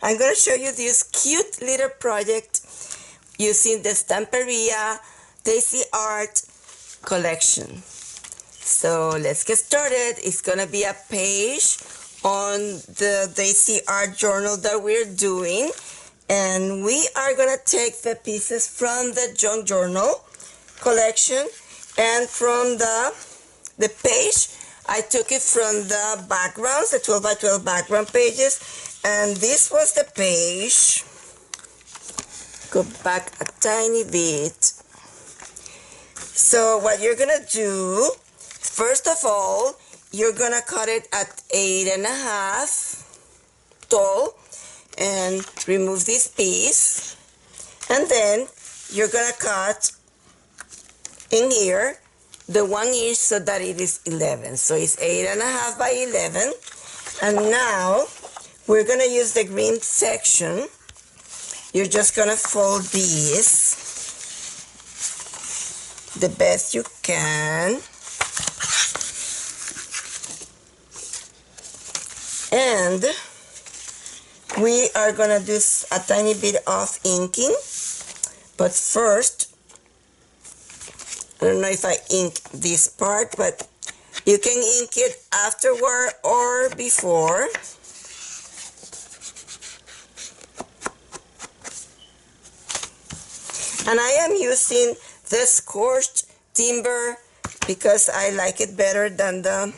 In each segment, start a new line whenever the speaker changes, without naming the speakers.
I'm going to show you this cute little project using the Stamperia Daisy Art collection. So let's get started. It's going to be a page on the Daisy Art Journal that we're doing. And we are going to take the pieces from the junk journal collection, and from the page, I took it from the backgrounds, the 12 by 12 background pages, and this was the page. Go back a tiny bit. So what you're gonna do, first of all, you're gonna cut it at 8.5 tall and remove this piece, and then you're gonna cut in here the 1 inch so that it is 11. So it's 8.5 by 11. And now we're gonna use the green section. You're just gonna fold these the best you can. And we are gonna do a tiny bit of inking. But first, I don't know if I ink this part, but you can ink it afterward or before. And I am using the scorched timber because I like it better than the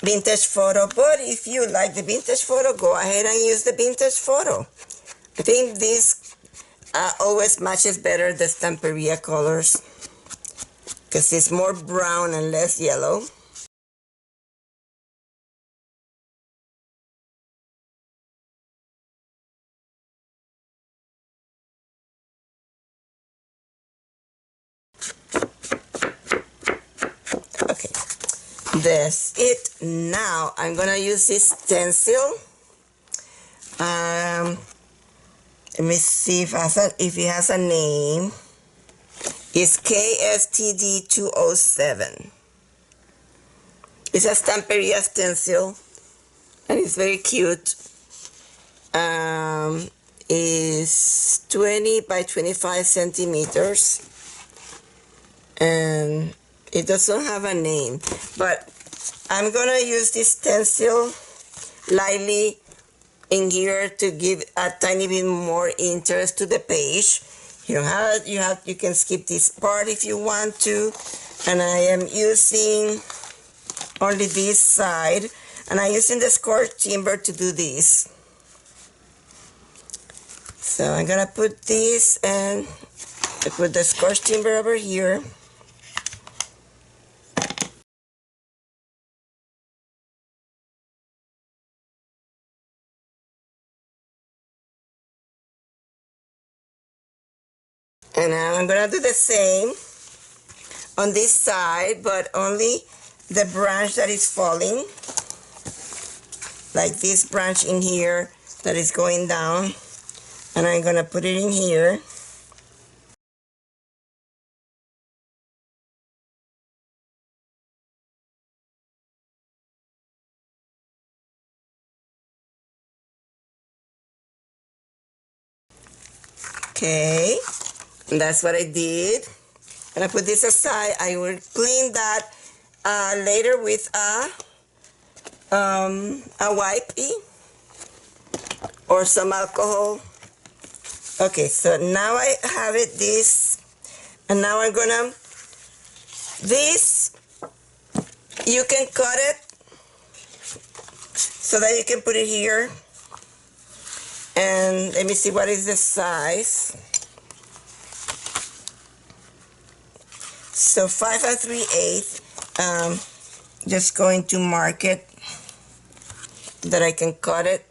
vintage photo. But if you like the vintage photo, go ahead and use the vintage photo. I think this always matches better the Stamperia colors, because it's more brown and less yellow. Okay, that's it. Now I'm gonna use this stencil. Let me see if it has a name. It's KSTD 207. It's a Stamperia stencil, and it's very cute. It's 20 by 25 centimeters, and it doesn't have a name, but I'm gonna use this stencil lightly in here to give a tiny bit more interest to the page. You can skip this part if you want to, and I am using only this side, and I'm using the scorched timber to do this. So I'm gonna put this, and I put the scorched timber over here. And now I'm gonna do the same on this side, but only the branch that is falling, like this branch in here that is going down, and I'm gonna put it in here. Okay, and that's what I did. And I put this aside. I will clean that later with a wipey or some alcohol. Okay, so now I have it this, and now I'm gonna, this, you can cut it so that you can put it here. And let me see, what is the size? So 5 3/8. Just going to mark it that I can cut it.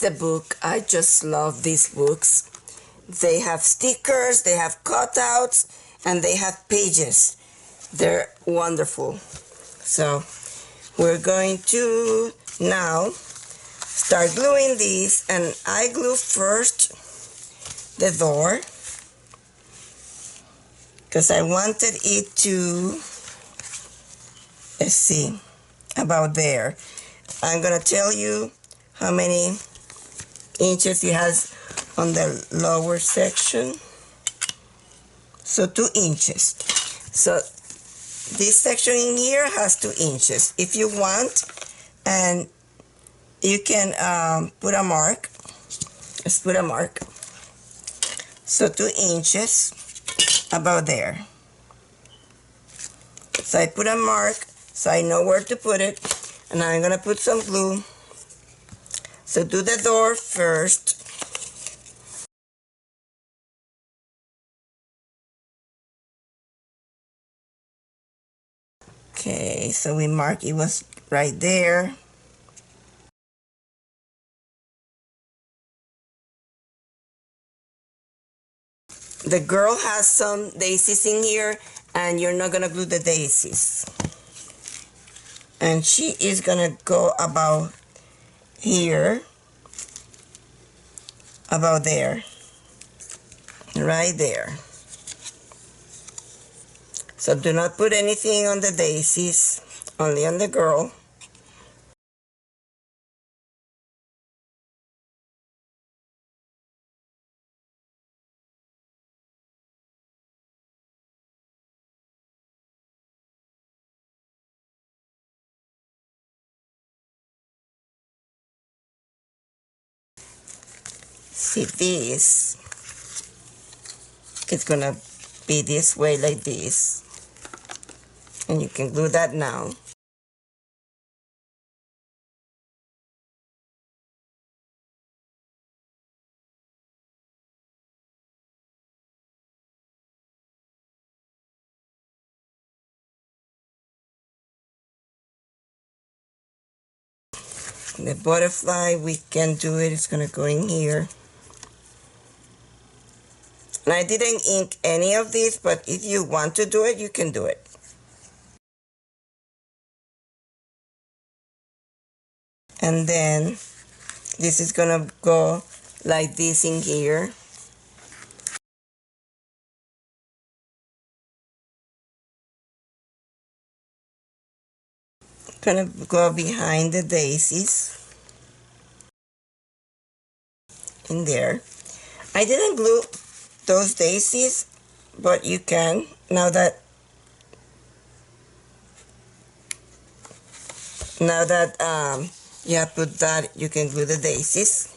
The book, I just love these books. They have stickers, they have cutouts, and they have pages. They're wonderful. So we're going to now start gluing these, and I glue first the door because I wanted it to, let's see, about there. I'm gonna tell you how many inches it has on the lower section. So 2 inches. So this section in here has 2 inches. If you want, and you can put a mark. Let's put a mark. So 2 inches about there. So I put a mark so I know where to put it, and I'm gonna put some glue. So do the door first. Okay, so we mark it was right there. The girl has some daisies in here, and you're not gonna glue the daisies. And she is gonna go about here, about there, right there. So do not put anything on the daisies, only on the girl. See, this, it's gonna be this way, like this. And you can glue that now. The butterfly, we can do it, it's gonna go in here. And I didn't ink any of these, but if you want to do it, you can do it. And then this is gonna go like this in here. Gonna go behind the daisies in there. I didn't glue those daisies, but you can now that you have put that, you can glue the daisies.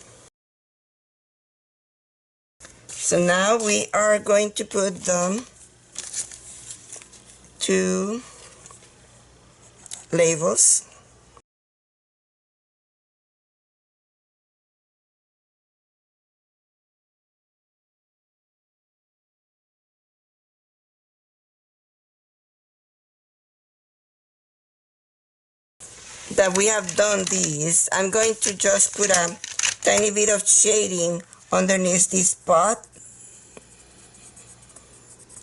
So now we are going to put them 2 labels. That we have done these, I'm going to just put a tiny bit of shading underneath this spot,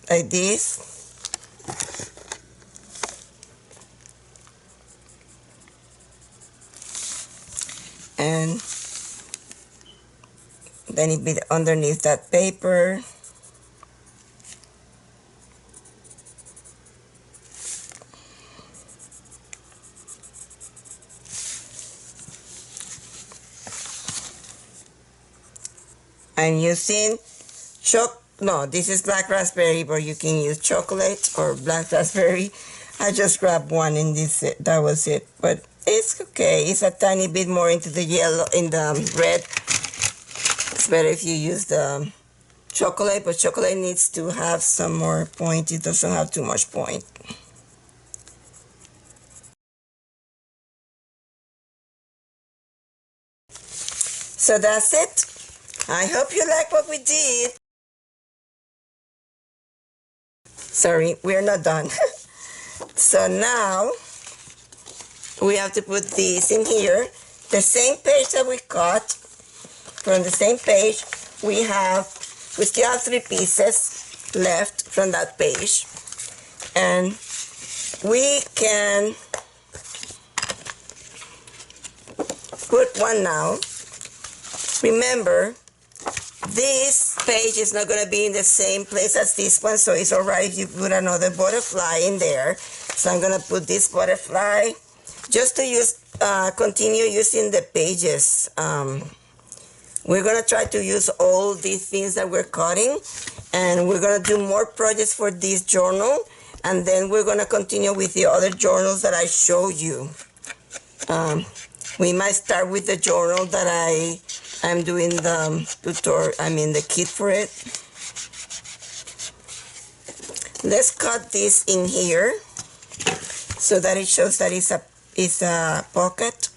like this. And then it be underneath that paper. I'm using no, this is black raspberry, but you can use chocolate or black raspberry. I just grabbed one in this, that was it. But it's okay, it's a tiny bit more into the yellow, in the red. It's better if you use the chocolate, but chocolate needs to have some more point. It doesn't have too much point. So that's it. I hope you like what we did. Sorry, we're not done. So now we have to put these in here. The same page that we cut, from the same page, we still have 3 pieces left from that page. And we can put one now. Remember, this page is not going to be in the same place as this one, so it's alright if you put another butterfly in there. So I'm going to put this butterfly just to use, continue using the pages We're gonna try to use all these things that we're cutting, and we're gonna do more projects for this journal, and then we're gonna continue with the other journals that I show you. We might start with the journal that I'm doing the tutorial, the kit for it. Let's cut this in here so that it shows that it's a pocket.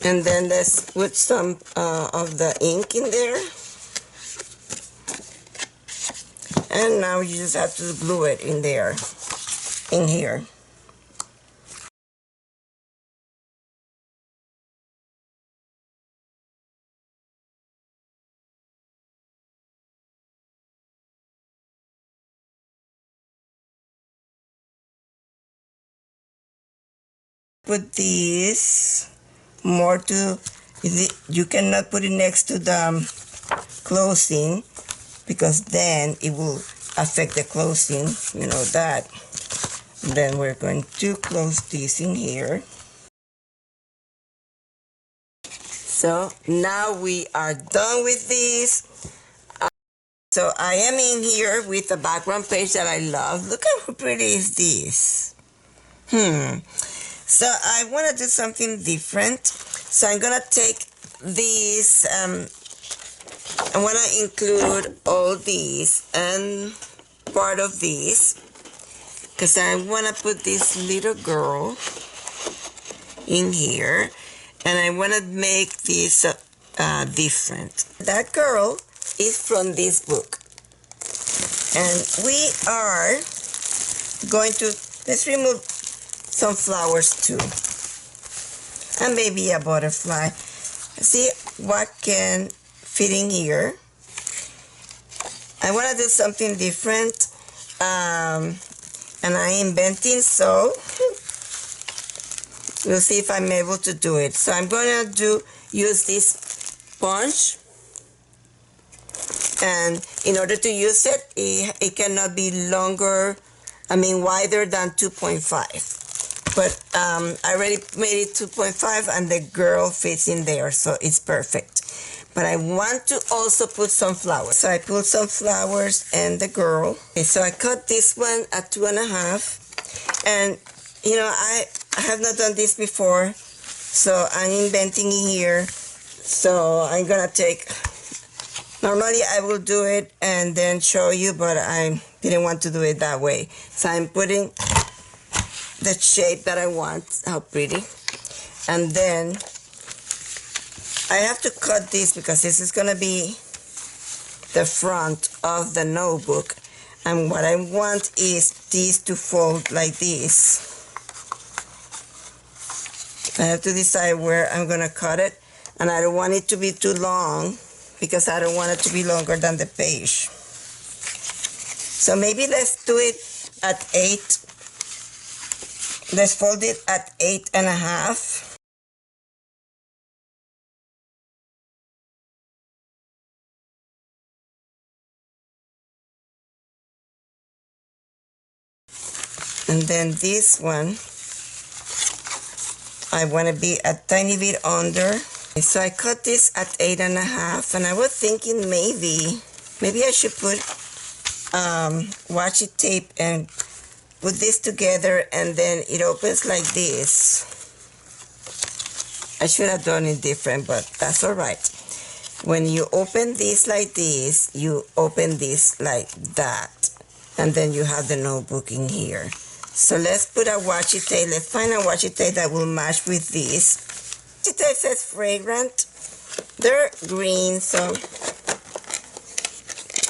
And then let's put some of the ink in there. And now you just have to glue it in there, in here. Put this more to, you cannot put it next to the closing because then it will affect the closing, you know that. Then we're going to close this in here. So now we are done with this. So I am in here with the background page that I love. Look how pretty is this. So I want to do something different. So I'm going to take these, I want to include all these and part of these, because I want to put this little girl in here, and I want to make this different. That girl is from this book, and we are going to, let's remove some flowers too, and maybe a butterfly. See what can fit in here. I want to do something different, and I'm inventing, so we'll see if I'm able to do it. So I'm going to use this sponge, and in order to use it, it cannot be longer, wider than 2.5. But I already made it 2.5, and the girl fits in there, so it's perfect. But I want to also put some flowers. So I put some flowers and the girl. Okay, so I cut this one at 2.5. And, I have not done this before, so I'm inventing here. So I'm going to take, normally I will do it and then show you, but I didn't want to do it that way. So I'm putting the shape that I want, how pretty. And then I have to cut this because this is going to be the front of the notebook. And what I want is this to fold like this. I have to decide where I'm going to cut it. And I don't want it to be too long because I don't want it to be longer than the page. So maybe let's do it at 8. Let's fold it at 8.5. And then this one, I want to be a tiny bit under. So I cut this at 8.5, and I was thinking maybe I should put washi tape and put this together, and then it opens like this. I should have done it different, but that's all right. When you open this like this, you open this like that, and then you have the notebook in here. So let's put a washi tape. Let's find a washi tape that will match with this. Washi tape says fragrant. They're green, so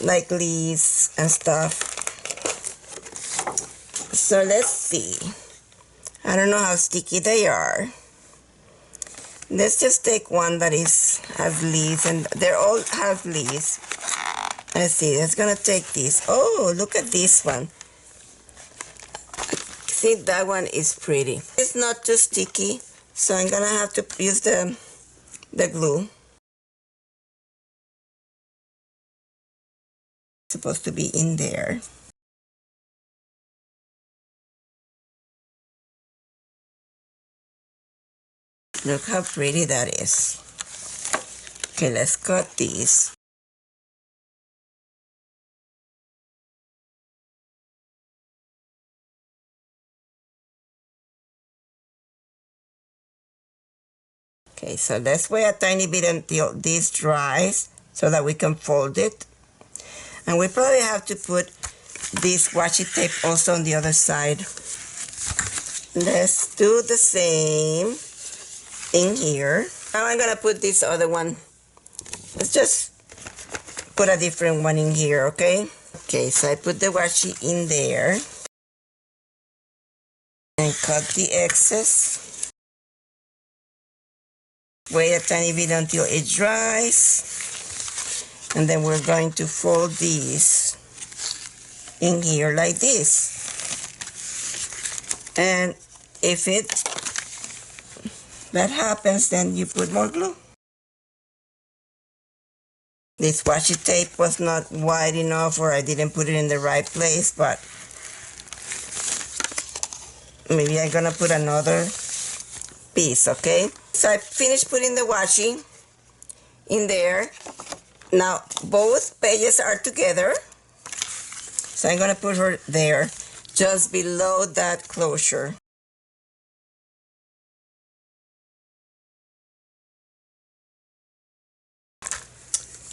like leaves and stuff. So let's see. I don't know how sticky they are. Let's just take one that has leaves, and they're all have leaves. Let's see. Let's gonna take this. Oh, look at this one. See, that one is pretty. It's not too sticky, so I'm gonna have to use the glue. It's supposed to be in there. Look how pretty that is. Okay, let's cut these. Okay, so let's wait a tiny bit until this dries so that we can fold it. And we probably have to put this washi tape also on the other side. Let's do the same in here. Now I'm gonna put this other one. Let's just put a different one in here, okay? Okay, so I put the washi in there and cut the excess. Wait a tiny bit until it dries, and then we're going to fold these in here like this. And if that happens, then you put more glue. This washi tape was not wide enough, or I didn't put it in the right place, but maybe I'm gonna put another piece, okay? So I finished putting the washi in there. Now both pages are together, so I'm gonna put her there, just below that closure.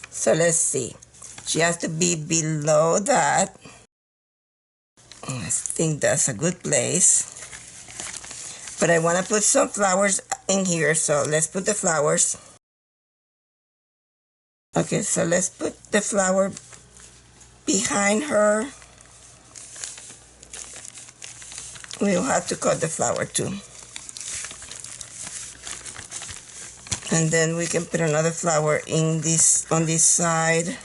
So let's see, she has to be below that. I think that's a good place. But I want to put some flowers in here, so let's put the flowers. Okay, so let's put the flower behind her. We'll have to cut the flower too. And then we can put another flower in this, on this side,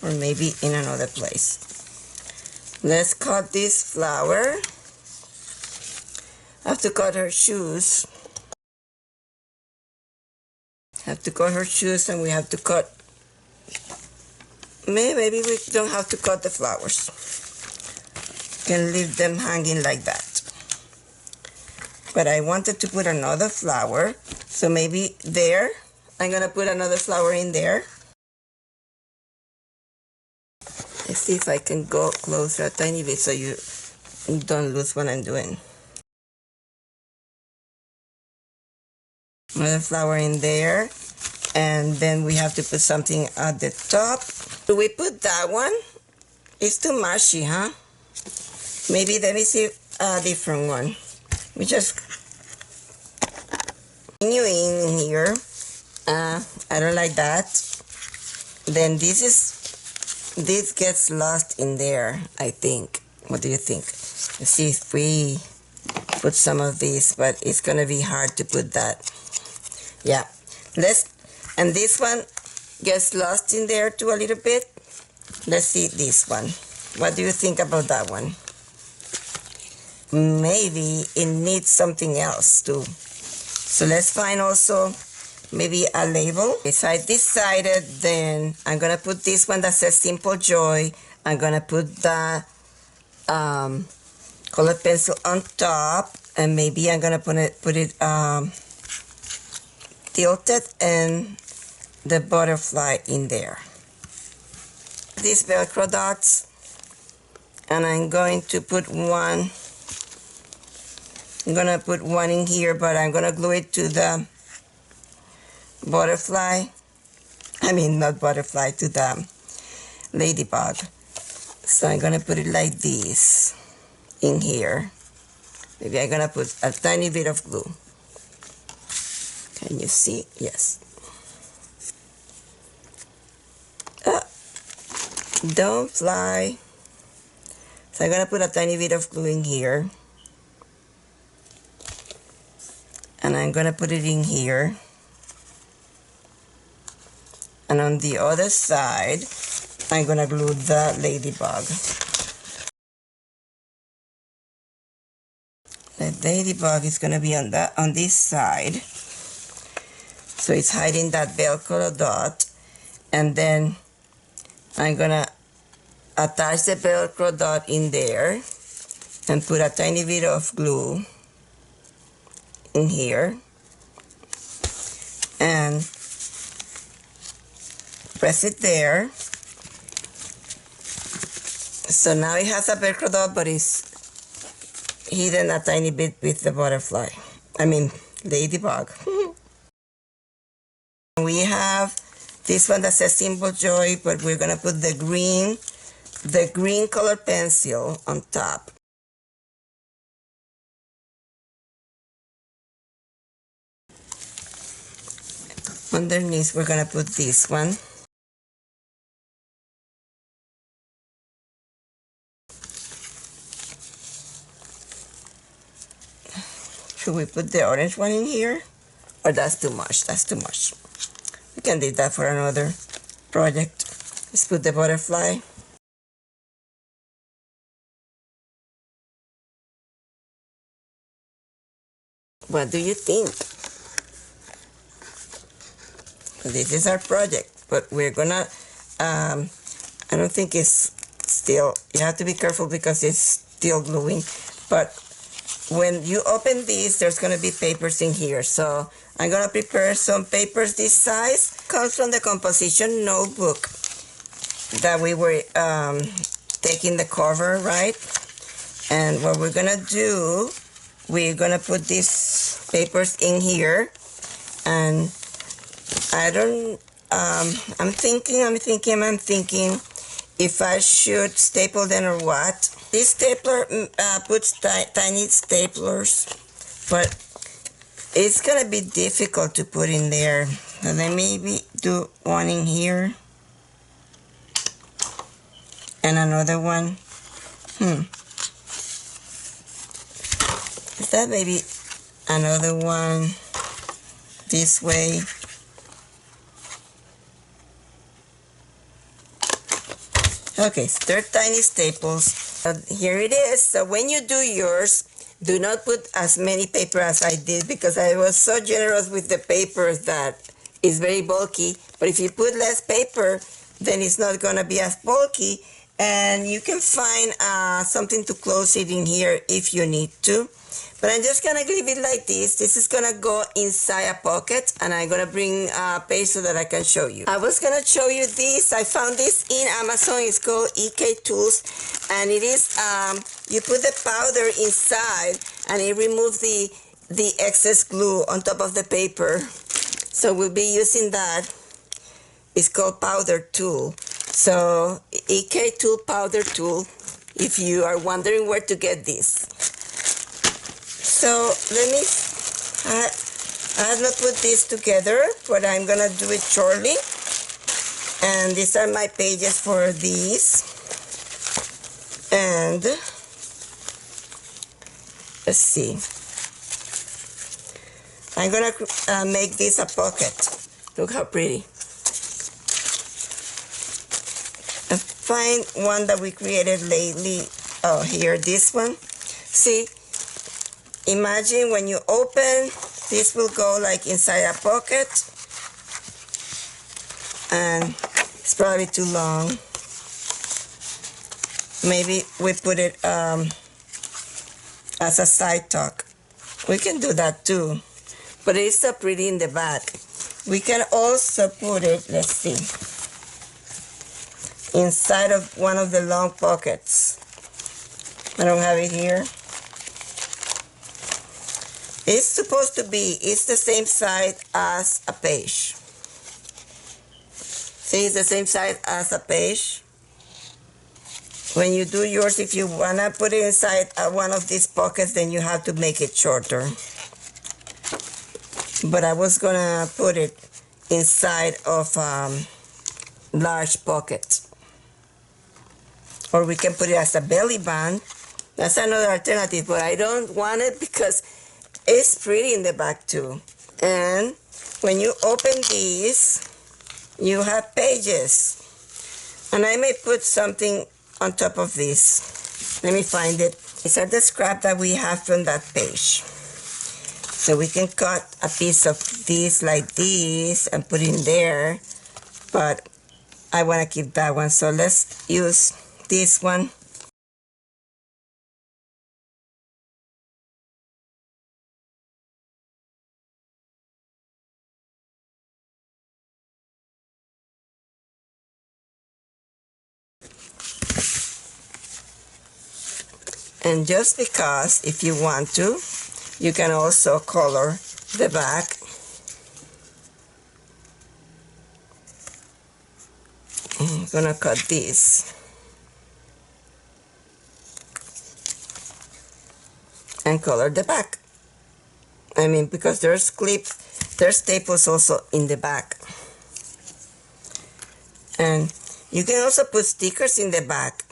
or maybe in another place. Let's cut this flower. I have to cut her shoes. Have to cut her shoes, and we have to cut, maybe we don't have to cut the flowers. Can leave them hanging like that. But I wanted to put another flower, so maybe there, I'm gonna put another flower in there. Let's see if I can go closer a tiny bit so you don't lose what I'm doing. Another flower in there, and then we have to put something at the top. Do we put that one? It's too mushy, huh? Maybe let me see a different one. We just continue in here. I don't like that. Then this gets lost in there, I think. What do you think? Let's see if we put some of these, but it's gonna be hard to put that. Yeah, and this one gets lost in there too a little bit. Let's see this one. What do you think about that one? Maybe it needs something else too. So let's find also maybe a label. So I decided then I'm gonna put this one that says Simple Joy. I'm gonna put the colored pencil on top, and maybe I'm gonna put it tilted and the butterfly in there. These Velcro dots, and I'm going to put one. I'm gonna put one in here, but I'm gonna glue it to the butterfly. I mean, not butterfly, to the ladybug. So I'm gonna put it like this in here. Maybe I'm gonna put a tiny bit of glue. Can you see? Yes. Don't fly. So I'm gonna put a tiny bit of glue in here. And I'm gonna put it in here. And on the other side, I'm gonna glue the ladybug. The ladybug is gonna be on this side. So it's hiding that Velcro dot. And then I'm gonna attach the Velcro dot in there and put a tiny bit of glue in here. and press it there. So now it has a Velcro dot, but it's hidden a tiny bit with the butterfly. I mean, ladybug. We have this one that says Simple Joy, but we're gonna put the green color pencil on top. Underneath, we're gonna put this one. Should we put the orange one in here? Or that's too much, that's too much. We can do that for another project. Let's put the butterfly. What do you think? This is our project, but we're gonna, I don't think it's still, you have to be careful because it's still gluing, but when you open this, there's gonna be papers in here. So I'm gonna prepare some papers this size. Comes from the composition notebook that we were taking the cover, right? And what we're gonna do, we're gonna put these papers in here, and I'm thinking if I should staple them or what. This stapler puts tiny staplers, but it's gonna be difficult to put in there. And then maybe do one in here and another one. Is that maybe another one this way? Okay, so they're tiny staples. Here it is. So when you do yours, do not put as many paper as I did, because I was so generous with the papers that it's very bulky. But if you put less paper, then it's not gonna be as bulky, and you can find something to close it in here if you need to. But I'm just gonna leave it like this. This is gonna go inside a pocket, and I'm gonna bring a page so that I can show you. I was gonna show you this. I found this in Amazon. It's called EK Tools, and it is, you put the powder inside, and it removes the excess glue on top of the paper. So we'll be using that. It's called Powder Tool. So EK Tool Powder Tool, if you are wondering where to get this. So I have not put this together, but I'm gonna do it shortly. And these are my pages for these. And let's see. I'm gonna make this a pocket. Look how pretty. I find one that we created lately. Oh, here, this one. See? Imagine when you open, this will go like inside a pocket, and it's probably too long. Maybe we put it as a side tuck. We can do that too, but it's so pretty in the back. We can also put it, let's see, inside of one of the long pockets. I don't have it here. It's supposed to be, it's the same size as a page. See, it's the same size as a page. When you do yours, if you wanna put it inside one of these pockets, then you have to make it shorter. But I was gonna put it inside of large pocket. Or we can put it as a belly band. That's another alternative, but I don't want it because it's pretty in the back too. And when you open these, you have pages. And I may put something on top of this. Let me find it. These are the scrap that we have from that page. So we can cut a piece of this like this and put in there. But I want to keep that one. So let's use this one. And just because, if you want to, you can also color the back. I'm gonna cut this and color the back. I mean, because there's clips, there's staples also in the back. And you can also put stickers in the back.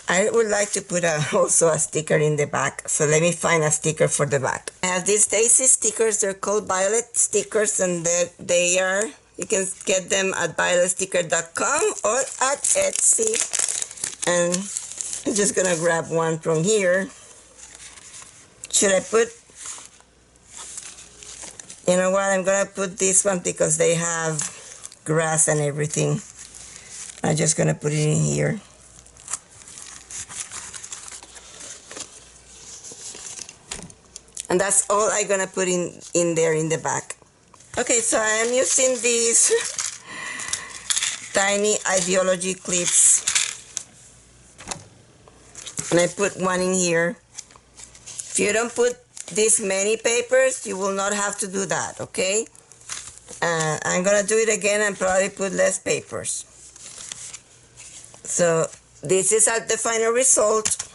I would like to put also a sticker in the back, so let me find a sticker for the back. I have these Daisy stickers. They're called Violet stickers, and they are, you can get them at violetsticker.com or at Etsy. And I'm just gonna grab one from here. Should I put, you know what, I'm gonna put this one because they have grass and everything. I'm just gonna put it in here. And that's all I'm gonna put in there in the back. Okay, so I am using these tiny ideology clips. And I put one in here. If you don't put this many papers, you will not have to do that, okay? I'm gonna do it again and probably put less papers. So this is the final result.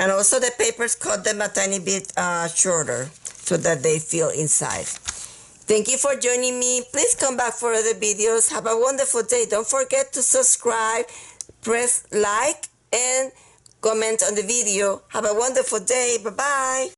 And also the papers, cut them a tiny bit shorter so that they feel inside. Thank you for joining me. Please come back for other videos. Have a wonderful day. Don't forget to subscribe, press like, and comment on the video. Have a wonderful day. Bye-bye.